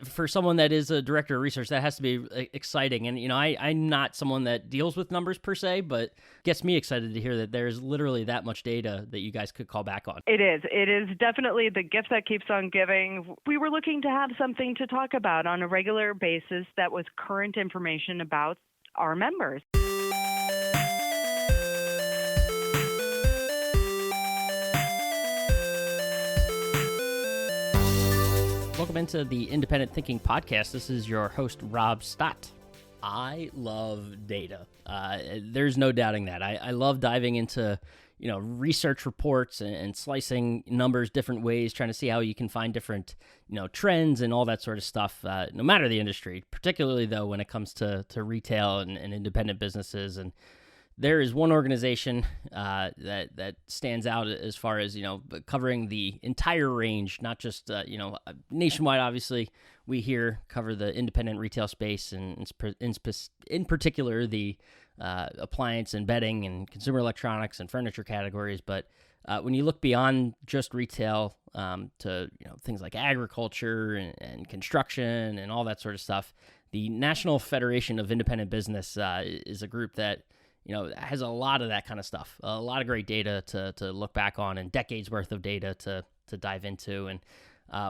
for someone that is a director of research, that has to be exciting. And, I'm not someone that deals with numbers per se, but gets me excited to hear that there's literally that much data that you guys could call back on. It is. It is definitely the gift that keeps on giving. We were looking to have something to talk about on a regular basis that was current information about our members. Welcome into the Independent Thinking Podcast. This is your host, Rob Stott. I love data. There's no doubting that. I love diving into, research reports and slicing numbers different ways, trying to see how you can find different, trends and all that sort of stuff, no matter the industry, particularly, though, when it comes to retail and independent businesses. And there is one organization that stands out as far as, covering the entire range, not just, nationwide. Obviously, we here cover the independent retail space and in particular the appliance and bedding and consumer electronics and furniture categories. But when you look beyond just retail to things like agriculture and construction and all that sort of stuff, the National Federation of Independent Business is a group that has a lot of that kind of stuff, a lot of great data to look back on and decades worth of data to dive into. And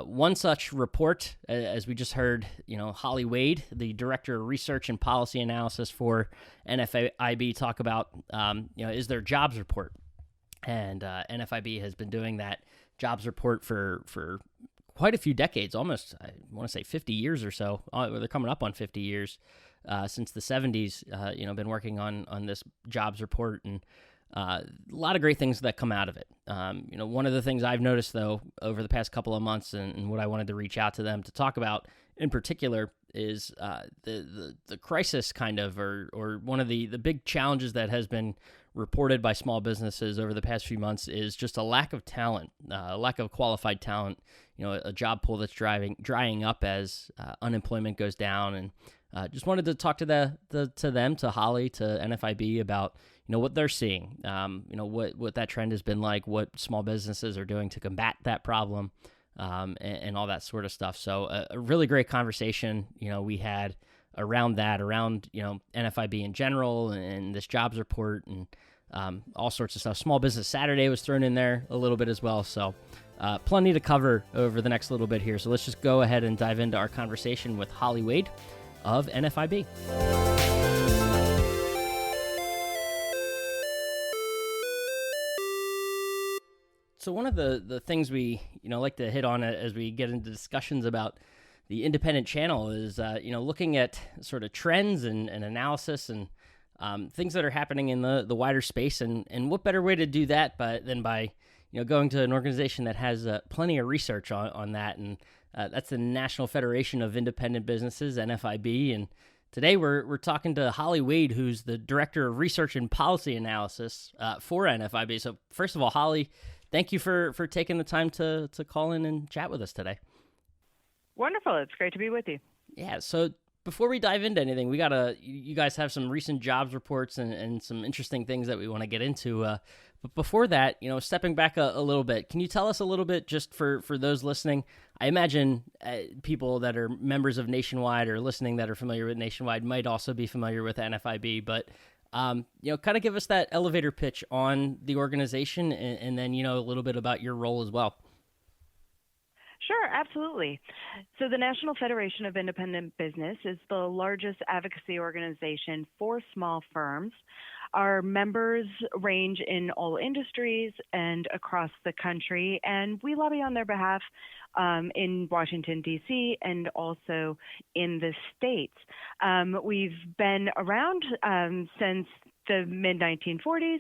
one such report, as we just heard, Holly Wade, the Director of Research and Policy Analysis for NFIB, talk about, is their jobs report. And NFIB has been doing that jobs report for quite a few decades, almost, I want to say 50 years or so. They're coming up on 50 years. Since the 70s, been working on this jobs report, and a lot of great things that come out of it. One of the things I've noticed, though, over the past couple of months, and what I wanted to reach out to them to talk about in particular, is the crisis kind of, or one of the big challenges that has been reported by small businesses over the past few months is just a lack of talent, a lack of qualified talent, a job pool that's drying up as unemployment goes down. And just wanted to talk to them, to Holly, to NFIB about, what they're seeing, what that trend has been like, what small businesses are doing to combat that problem, and all that sort of stuff. So a really great conversation, we had around NFIB in general and this jobs report and all sorts of stuff. Small Business Saturday was thrown in there a little bit as well. So plenty to cover over the next little bit here. So let's just go ahead and dive into our conversation with Holly Wade of NFIB. So one of the things we like to hit on as we get into discussions about the independent channel is looking at sort of trends and analysis and things that are happening in the wider space, and what better way to do that than by going to an organization that has plenty of research on that, and that's the National Federation of Independent Businesses, NFIB. And today we're talking to Holly Wade, who's the Director of Research and Policy Analysis for NFIB. So first of all, Holly, thank you for taking the time to call in and chat with us today. Wonderful. It's great to be with you. Yeah. So before we dive into anything, you guys have some recent jobs reports and some interesting things that we want to get into. But before that, stepping back a little bit, can you tell us a little bit, just for those listening? I imagine people that are members of Nationwide or listening that are familiar with Nationwide might also be familiar with NFIB, but kind of give us that elevator pitch on the organization and then, a little bit about your role as well. Sure, absolutely. So the National Federation of Independent Business is the largest advocacy organization for small firms. Our members range in all industries and across the country, and we lobby on their behalf in Washington, D.C., and also in the states. We've been around since the mid-1940s,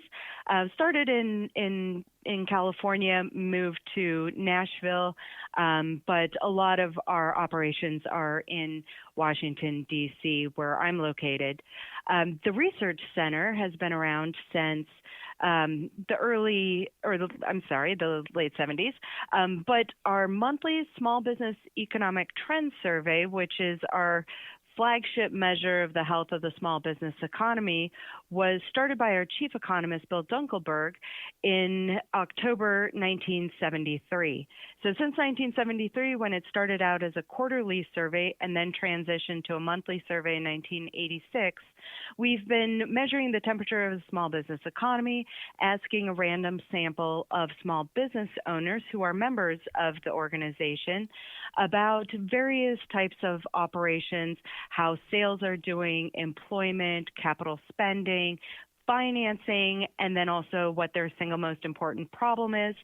started in California, moved to Nashville, but a lot of our operations are in Washington, D.C., where I'm located. The Research Center has been around since the late 70s, but our monthly Small Business Economic Trends Survey, which is our flagship measure of the health of the small business economy, was started by our chief economist, Bill Dunkelberg, in October 1973. So since 1973, when it started out as a quarterly survey and then transitioned to a monthly survey in 1986, we've been measuring the temperature of the small business economy, asking a random sample of small business owners who are members of the organization about various types of operations, how sales are doing, employment, capital spending, financing, and then also what their single most important problem is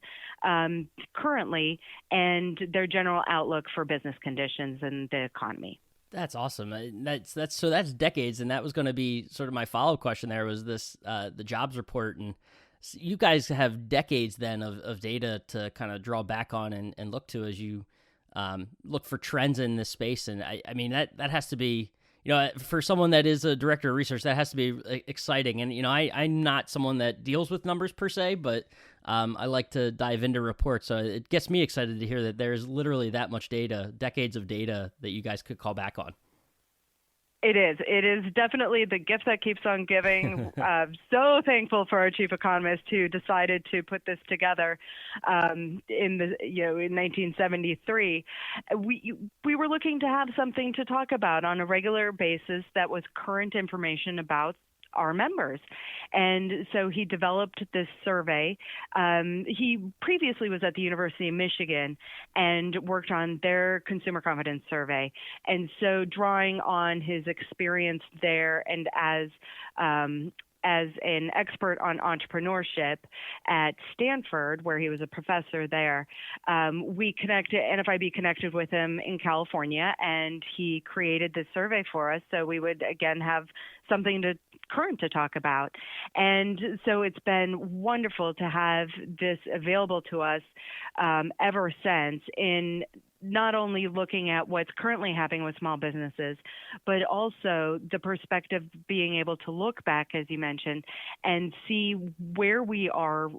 currently, and their general outlook for business conditions and the economy. That's awesome. That's decades, and that was going to be sort of my follow-up question. There was this the jobs report, and you guys have decades then of data to kind of draw back on and look to as you look for trends in this space. And I mean that has to be, for someone that is a director of research, that has to be exciting. And, I'm not someone that deals with numbers per se, but I like to dive into reports. So it gets me excited to hear that there's literally that much data, decades of data that you guys could call back on. It is. It is definitely the gift that keeps on giving. So thankful for our chief economist who decided to put this together in 1973. We were looking to have something to talk about on a regular basis that was current information about our members. And so he developed this survey. He previously was at the University of Michigan and worked on their consumer confidence survey. And so drawing on his experience there and as an expert on entrepreneurship at Stanford, where he was a professor there, NFIB connected with him in California, and he created this survey for us so we would, again, have something current to talk about. And so it's been wonderful to have this available to us ever since, in not only looking at what's currently happening with small businesses, but also the perspective being able to look back, as you mentioned, and see where we are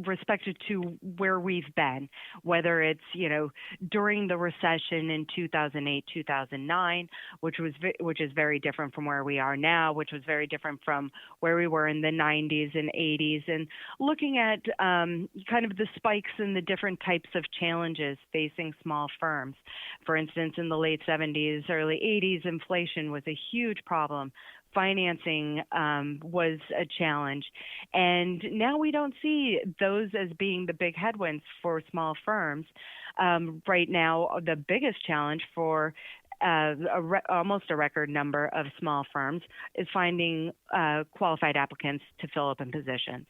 respected to where we've been, whether it's, during the recession in 2008, 2009, which is very different from where we are now, which was very different from where we were in the 90s and 80s, and looking at kind of the spikes and the different types of challenges facing small firms. For instance, in the late 70s, early 80s, inflation was a huge problem. Financing was a challenge. And now we don't see those as being the big headwinds for small firms. Right now, the biggest challenge for almost a record number of small firms is finding qualified applicants to fill open positions.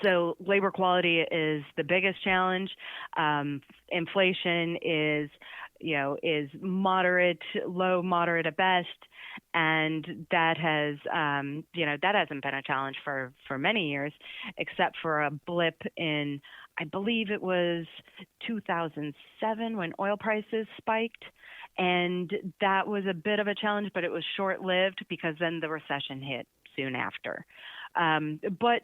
So labor quality is the biggest challenge. Inflation is moderate, low, moderate at best. And that has, that hasn't been a challenge for many years, except for a blip in, I believe it was 2007 when oil prices spiked. And that was a bit of a challenge, but it was short-lived because then the recession hit soon after. But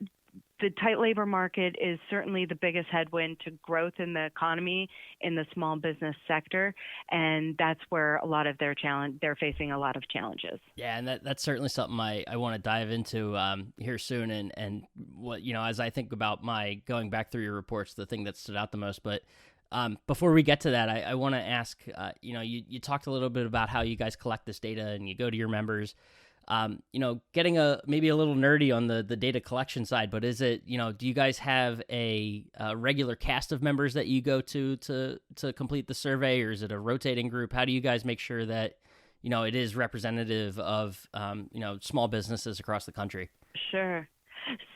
the tight labor market is certainly the biggest headwind to growth in the economy in the small business sector, and that's where a lot of they're facing a lot of challenges. Yeah, and that's certainly something I want to dive into here soon. And what, as I think about my going back through your reports, the thing that stood out the most. But before we get to that, I want to ask, you talked a little bit about how you guys collect this data and you go to your members. Getting maybe a little nerdy on the data collection side, but is it, do you guys have a regular cast of members that you go to complete the survey, or is it a rotating group? How do you guys make sure that, it is representative of, small businesses across the country? Sure.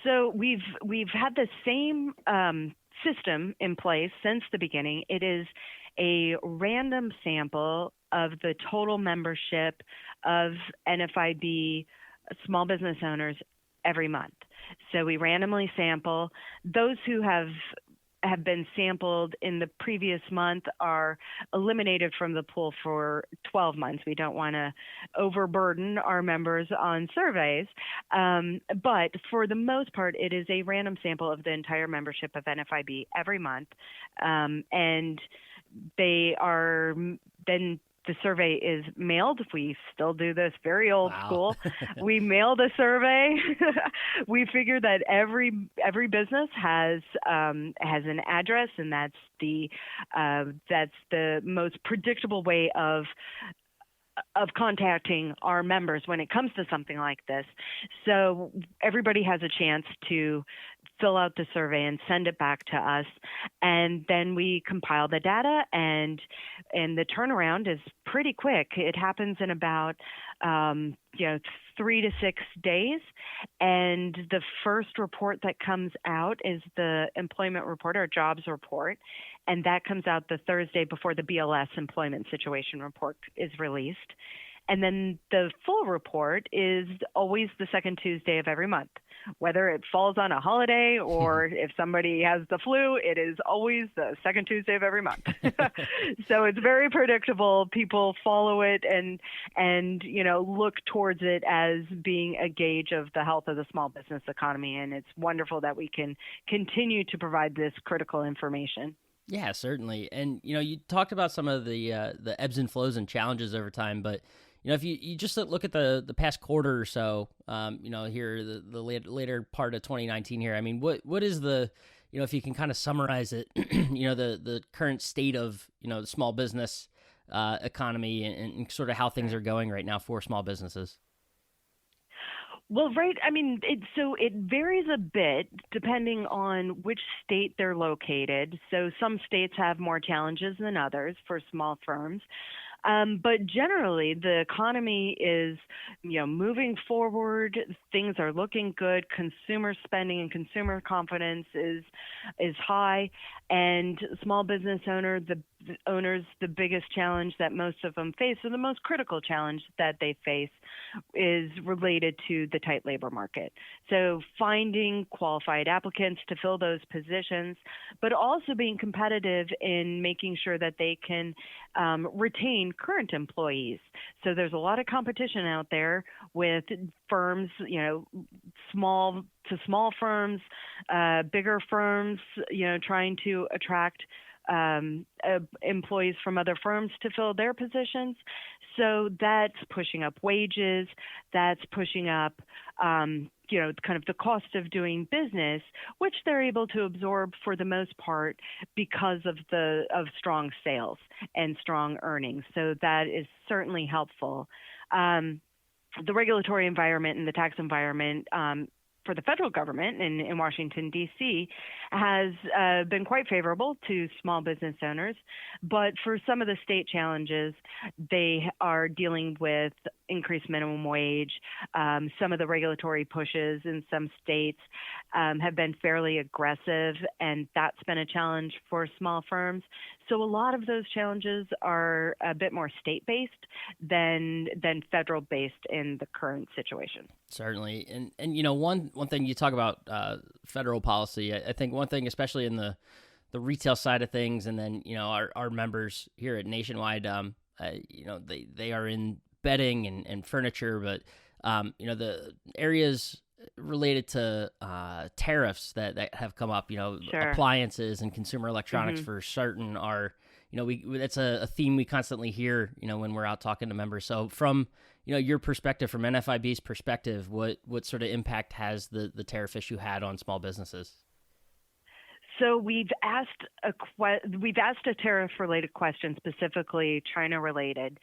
So we've had the same system in place since the beginning. It is a random sample of the total membership of NFIB small business owners every month. So we randomly sample. Those who have been sampled in the previous month are eliminated from the pool for 12 months. We don't want to overburden our members on surveys. But for the most part, it is a random sample of the entire membership of NFIB every month. And they are then the survey is mailed. We still do this very old Wow. school. We mail the survey. We figure that every business has an address, and that's the most predictable way of contacting our members when it comes to something like this. So everybody has a chance to fill out the survey and send it back to us, and then we compile the data, and the turnaround is pretty quick. It happens in about 3 to 6 days, and the first report that comes out is the employment report or jobs report, and that comes out the Thursday before the BLS employment situation report is released. And then the full report is always the second Tuesday of every month. Whether it falls on a holiday or if somebody has the flu, it is always the second Tuesday of every month. So it's very predictable. People follow it and look towards it as being a gauge of the health of the small business economy. And it's wonderful that we can continue to provide this critical information. Yeah, certainly. And, you talked about some of the ebbs and flows and challenges over time, but, if you just look at the past quarter or so, here, the later part of 2019 here, I mean, what is the, if you can kind of summarize it, the current state of, the small business economy and sort of how things are going right now for small businesses? Well, right. I mean, it varies a bit depending on which state they're located. So some states have more challenges than others for small firms. But generally, the economy is, moving forward. Things are looking good. Consumer spending and consumer confidence is high, and small business owners, the biggest challenge that most of them face, or the most critical challenge that they face, is related to the tight labor market. So finding qualified applicants to fill those positions, but also being competitive in making sure that they can retain current employees. So there's a lot of competition out there with firms, small to small firms, bigger firms, trying to attract employees from other firms to fill their positions. So that's pushing up wages. That's pushing up, kind of the cost of doing business, which they're able to absorb for the most part because of strong sales and strong earnings. So that is certainly helpful. The regulatory environment and the tax environment for the federal government in Washington, D.C., has been quite favorable to small business owners. But for some of the state challenges, they are dealing with increased minimum wage. Some of the regulatory pushes in some states have been fairly aggressive, and that's been a challenge for small firms. So a lot of those challenges are a bit more state-based than federal-based in the current situation. Certainly. And one thing you talk about federal policy, I think one thing, especially in the retail side of things, and then, our members here at Nationwide, they are in bedding and furniture, but, the areas related to tariffs that have come up, Sure. appliances and consumer electronics for certain are, that's a theme we constantly hear, when we're out talking to members. So from, your perspective, from NFIB's perspective, what sort of impact has the tariff issue had on small businesses? So we've asked a tariff-related question, specifically China-related,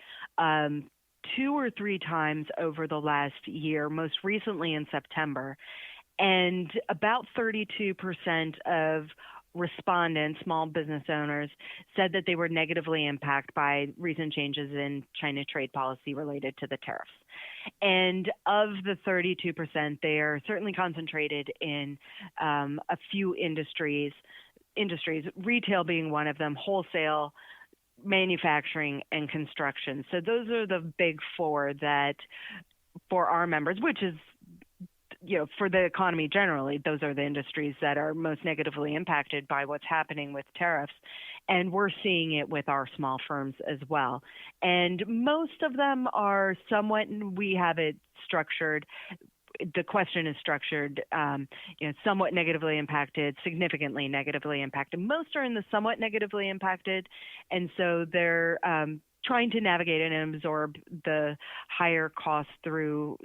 2 or 3 times over the last year, most recently in September. And about 32% of respondents, small business owners, said that they were negatively impacted by recent changes in China trade policy related to the tariffs. And of the 32%, they are certainly concentrated in a few industries, retail being one of them, wholesale, manufacturing, and construction. So those are the big 4 that, for our members, which is, for the economy generally, those are the industries that are most negatively impacted by what's happening with tariffs. And we're seeing it with our small firms as well. And most of them are somewhat, we have it structured, the question is structured, somewhat negatively impacted, significantly negatively impacted. Most are in the somewhat negatively impacted, and so they're trying to navigate and absorb the higher costs through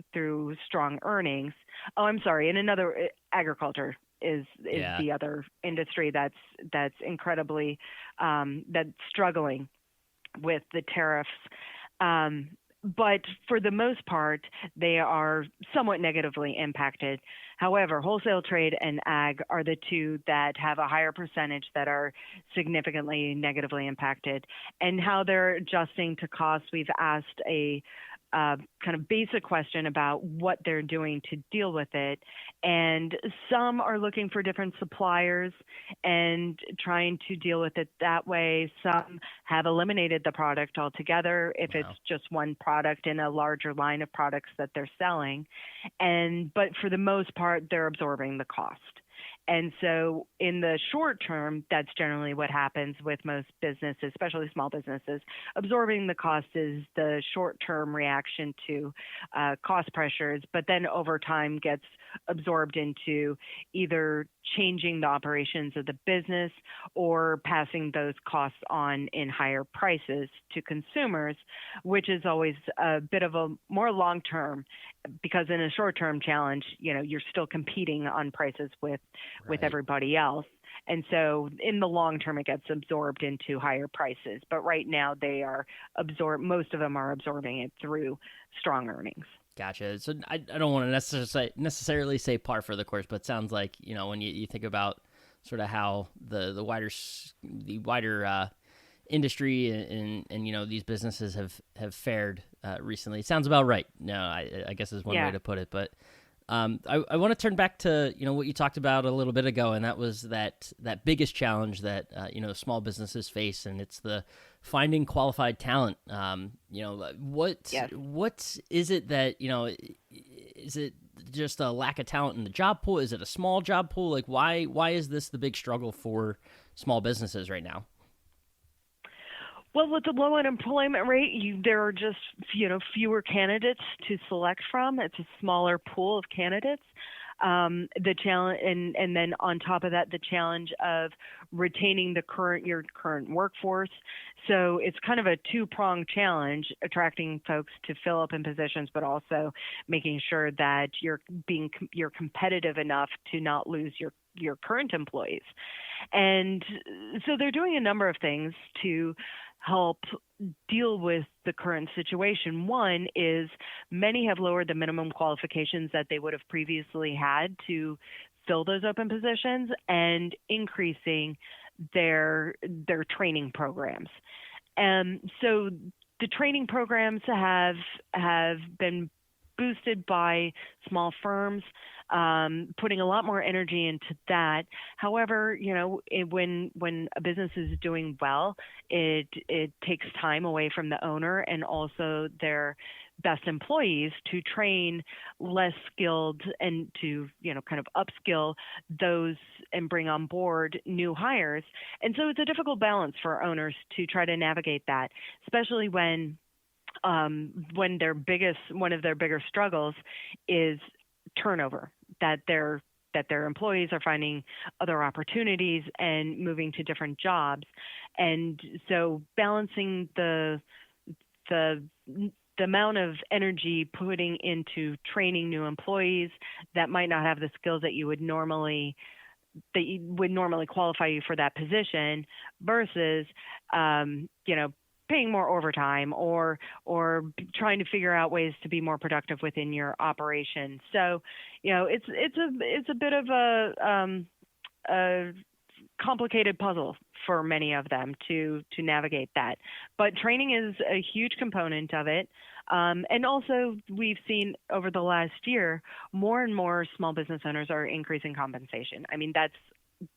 strong earnings. Oh, I'm sorry. And another, agriculture is Yeah. the other industry that's incredibly that's struggling with the tariffs. Um, but for the most part, they are somewhat negatively impacted. However, wholesale trade and ag are the two that have a higher percentage that are significantly negatively impacted. And how they're adjusting to costs, we've asked a kind of basic question about what they're doing to deal with it. And some are looking for different suppliers and trying to deal with it that way. Some have eliminated the product altogether if it's Wow. just one product in a larger line of products that they're selling. But for the most part, they're absorbing the cost. And so in the short term, that's generally what happens with most businesses, especially small businesses. Absorbing the cost is the short-term reaction to cost pressures, but then over time gets absorbed into either changing the operations of the business or passing those costs on in higher prices to consumers, which is always a bit of a more long-term, because in a short-term challenge, you're still competing on prices with Right. everybody else. And so in the long term, it gets absorbed into higher prices. But right now, most of them are absorbing it through strong earnings. Gotcha. So I don't want to necessarily say par for the course, but it sounds like, when you think about sort of how the wider industry and these businesses have fared recently, it sounds about right. No, I guess is one way Yeah. to put it. But I want to turn back to what you talked about a little bit ago, and that was that biggest challenge that small businesses face, and it's the finding qualified talent. What Yes. is it that is it just a lack of talent in the job pool? Is it a small job pool? Like why is this the big struggle for small businesses right now? Well, with the low unemployment rate, there are just fewer candidates to select from. It's a smaller pool of candidates. The challenge, and then on top of that, the challenge of retaining your current workforce. So it's kind of a two-pronged challenge: attracting folks to fill open positions, but also making sure that you're competitive enough to not lose your current employees. And so they're doing a number of things to help deal with the current situation. One is many have lowered the minimum qualifications that they would have previously had to fill those open positions and increasing their training programs. And so the training programs have been boosted by small firms, putting a lot more energy into that. However, when a business is doing well, it takes time away from the owner and also their best employees to train less skilled and to kind of upskill those and bring on board new hires. And so it's a difficult balance for owners to try to navigate that, especially when one of their bigger struggles is turnover, that their employees are finding other opportunities and moving to different jobs. And so balancing the amount of energy putting into training new employees that might not have the skills that would normally qualify you for that position versus paying more overtime or trying to figure out ways to be more productive within your operation. So, it's a bit of a complicated puzzle for many of them to navigate that. But training is a huge component of it. And also, we've seen over the last year, more and more small business owners are increasing compensation. I mean, that's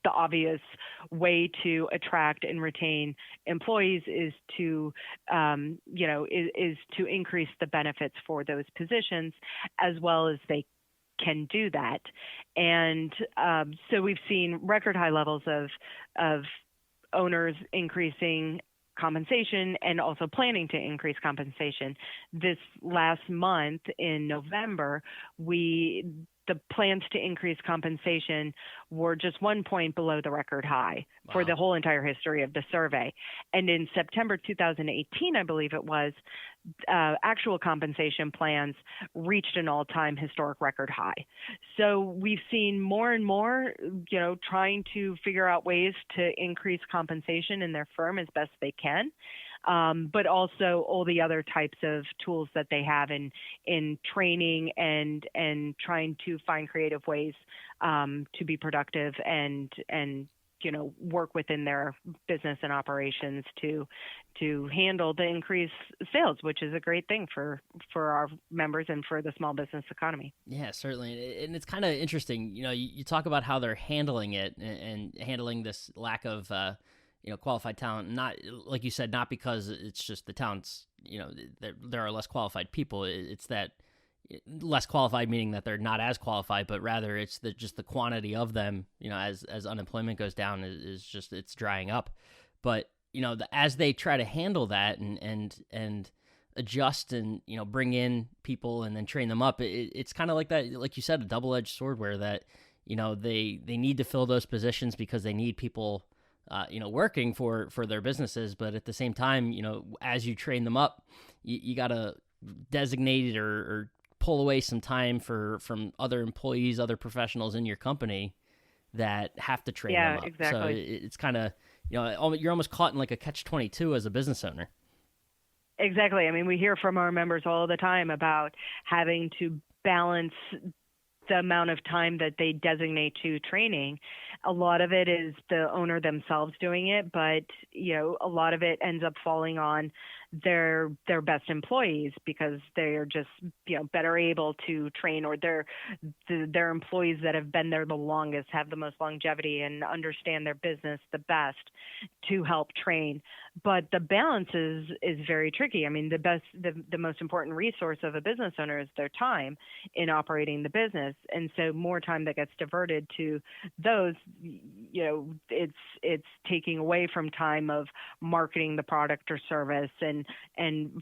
the obvious way to attract and retain employees is to, is to increase the benefits for those positions as well as they can do that. And so we've seen record high levels of owners increasing compensation and also planning to increase compensation. This last month in November, the plans to increase compensation were just 1 point below the record high for the whole entire history of the survey. And in September 2018, I believe it was, actual compensation plans reached an all-time historic record high. So we've seen more and more, trying to figure out ways to increase compensation in their firm as best they can. But also all the other types of tools that they have in training and trying to find creative ways to be productive and work within their business and operations to handle the increased sales, which is a great thing for our members and for the small business economy. Yeah, certainly. And it's kind of interesting. You talk about how they're handling it and handling this lack of qualified talent, not like you said, not because it's just the talents, there are less qualified people. It's that less qualified, meaning that they're not as qualified, but rather it's just the quantity of them, as unemployment goes down is just, it's drying up. But, as they try to handle that and adjust and, bring in people and then train them up, it's kind of like that, like you said, a double-edged sword where that, they need to fill those positions because they need people working for their businesses. But at the same time, as you train them up, you got to designate or pull away some time from other employees, other professionals in your company that have to train them up. Exactly. So it's kind of, you're almost caught in like a catch-22 as a business owner. Exactly. I mean, we hear from our members all the time about having to balance the amount of time that they designate to training. A lot of it is the owner themselves doing it, but a lot of it ends up falling on their best employees because they are just better able to train, or their employees that have been there the longest, have the most longevity and understand their business the best to help train. But the balance is very tricky. I mean, the most important resource of a business owner is their time in operating the business, and so more time that gets diverted to those, it's taking away from time of marketing the product or service and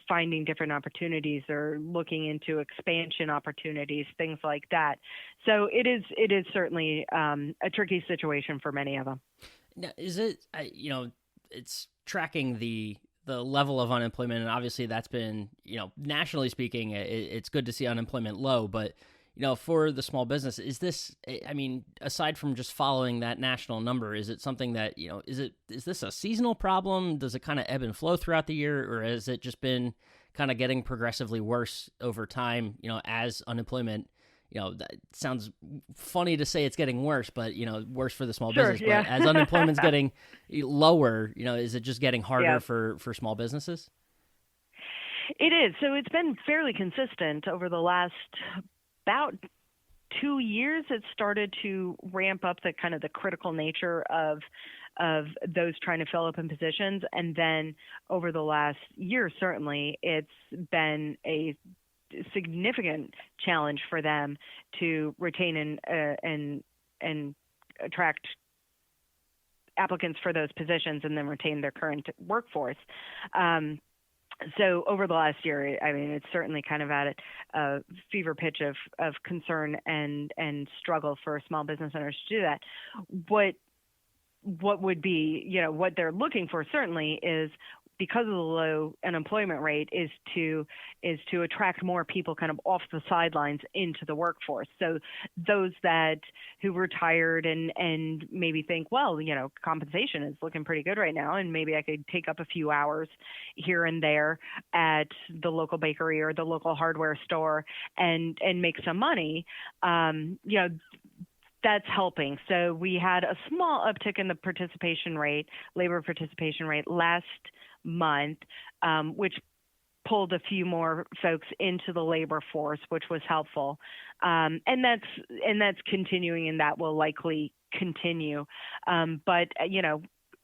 finding different opportunities or looking into expansion opportunities, things like that. So it is certainly a tricky situation for many of them. Now, is it it's tracking the level of unemployment, and obviously that's been, nationally speaking, it's good to see unemployment low, but for the small business, is this, I mean, aside from just following that national number, is it something that, is this a seasonal problem? Does it kind of ebb and flow throughout the year, or has it just been kind of getting progressively worse over time, as unemployment, that sounds funny to say it's getting worse, but, worse for the small business, yeah. But as unemployment's getting lower, is it just getting harder for small businesses? It is. So it's been fairly consistent over the last about 2 years. It started to ramp up the kind of the critical nature of those trying to fill open positions. And then over the last year, certainly, it's been a significant challenge for them to retain and attract applicants for those positions and then retain their current workforce. So over the last year, I mean, it's certainly kind of at a fever pitch of concern and struggle for small business owners to do that. What would be, what they're looking for certainly is, because of the low unemployment rate, is to attract more people kind of off the sidelines into the workforce. So those who retired and maybe think, well, compensation is looking pretty good right now, and maybe I could take up a few hours here and there at the local bakery or the local hardware store and make some money. That's helping. So we had a small uptick in the labor participation rate last month, which pulled a few more folks into the labor force, which was helpful. And that's continuing, and that will likely continue. But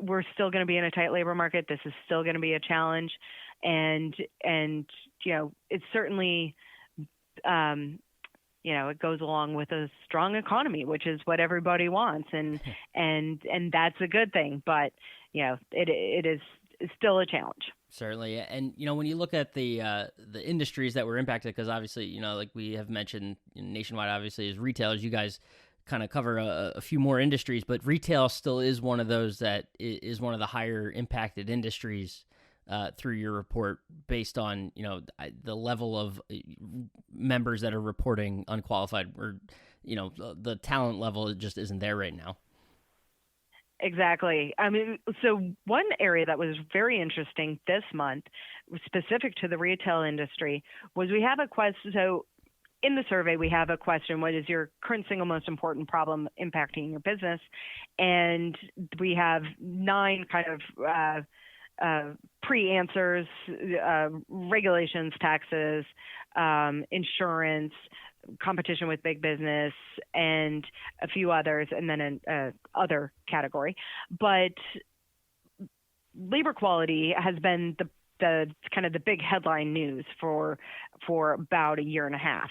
we're still going to be in a tight labor market. This is still going to be a challenge, and it's certainly it goes along with a strong economy, which is what everybody wants, and that's a good thing. But it is still a challenge. Certainly. And, when you look at the industries that were impacted, because obviously, like we have mentioned, nationwide, obviously, as retailers, you guys kind of cover a few more industries, but retail still is one of those that is one of the higher impacted industries through your report, based on, the level of members that are reporting unqualified, or, the talent level just isn't there right now. Exactly. I mean, so one area that was very interesting this month, specific to the retail industry, was we have a question. So in the survey, we have a question: what is your current single most important problem impacting your business? And we have 9 kind of pre-answers: regulations, taxes, insurance, competition with big business, and a few others, and then an other category. But labor quality has been the kind of the big headline news for about a year and a half.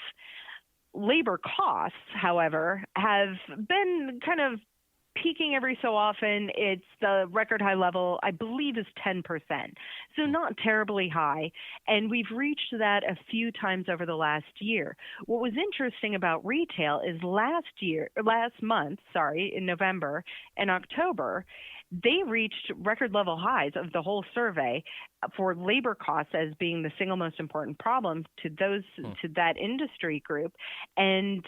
Labor costs, however, have been kind of peaking every so often. It's the record high level, I believe, is 10%. So not terribly high. And we've reached that a few times over the last year. What was interesting about retail is last month, in November and October, they reached record level highs of the whole survey for labor costs as being the single most important problem to that industry group. And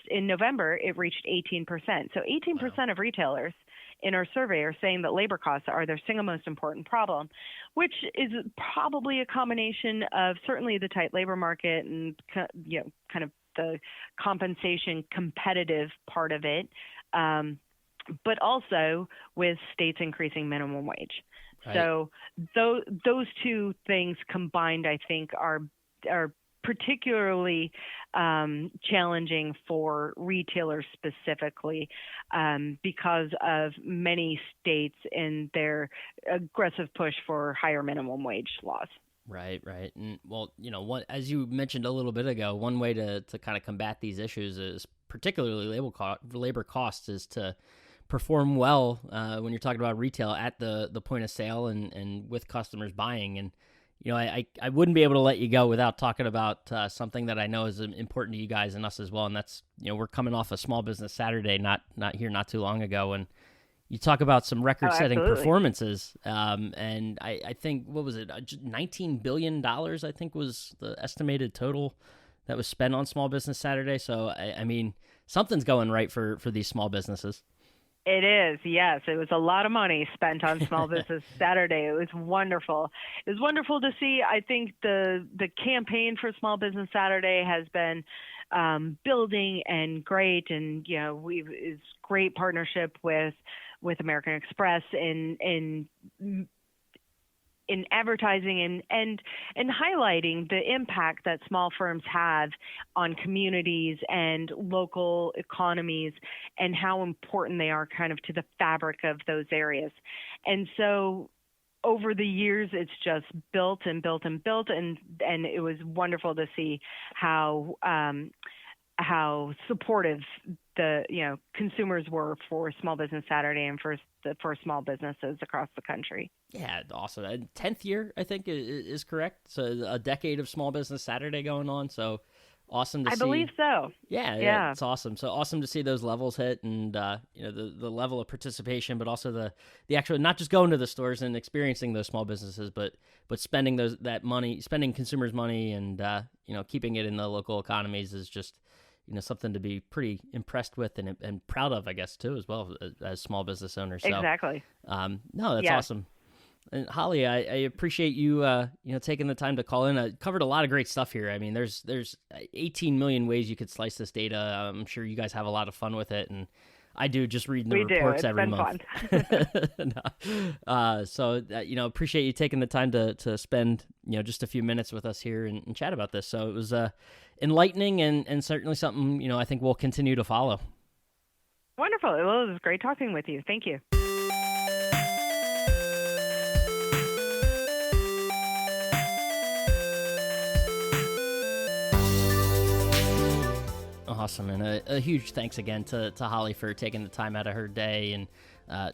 in November, it reached 18%. So 18% of retailers in our survey are saying that labor costs are their single most important problem, which is probably a combination of certainly the tight labor market and, kind of the compensation competitive part of it. But also with states increasing minimum wage. Right. So those two things combined, I think, are particularly challenging for retailers specifically, because of many states in their aggressive push for higher minimum wage laws. Right. And well, as you mentioned a little bit ago, one way to kind of combat these issues is, particularly labor costs, is to perform well when you're talking about retail at the point of sale and with customers buying. And, I wouldn't be able to let you go without talking about something that I know is important to you guys and us as well. And that's, we're coming off a Small Business Saturday, not too long ago. And you talk about some record-setting performances. And I think, what was it? $19 billion, I think, was the estimated total that was spent on Small Business Saturday. So, I mean, something's going right for these small businesses. It is, yes. It was a lot of money spent on Small Business Saturday. It was wonderful. It was wonderful to see. I think the campaign for Small Business Saturday has been building and great, and it's great partnership with American Express in advertising and highlighting the impact that small firms have on communities and local economies, and how important they are kind of to the fabric of those areas. And so over the years, it's just built and built and built, and it was wonderful to see how supportive the consumers were for Small Business Saturday and for small businesses across the country. Yeah, awesome. 10th year, I think, is correct. So a decade of Small Business Saturday going on. So awesome to see. I believe so. Yeah, it's awesome. So awesome to see those levels hit, and the level of participation, but also the actual, not just going to the stores and experiencing those small businesses, but spending that money, spending consumers' money, and keeping it in the local economies is just something to be pretty impressed with and proud of, I guess, too, as well, as small business owners. So, exactly. No, that's awesome. And Holly, I appreciate you, taking the time to call in. I covered a lot of great stuff here. I mean, there's 18 million ways you could slice this data. I'm sure you guys have a lot of fun with it, and I do, just reading the reports every month. So, appreciate you taking the time to spend, just a few minutes with us here and chat about this. So it was enlightening and certainly something, I think we'll continue to follow. Wonderful. Well, it was great talking with you. Thank you. Awesome. And a huge thanks again to Holly for taking the time out of her day and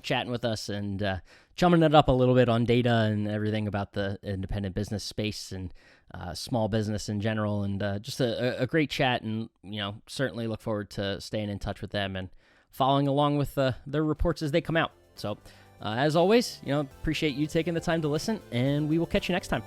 chatting with us and chumming it up a little bit on data and everything about the independent business space and small business in general. And just a great chat. And, certainly look forward to staying in touch with them and following along with their reports as they come out. So as always, appreciate you taking the time to listen, and we will catch you next time.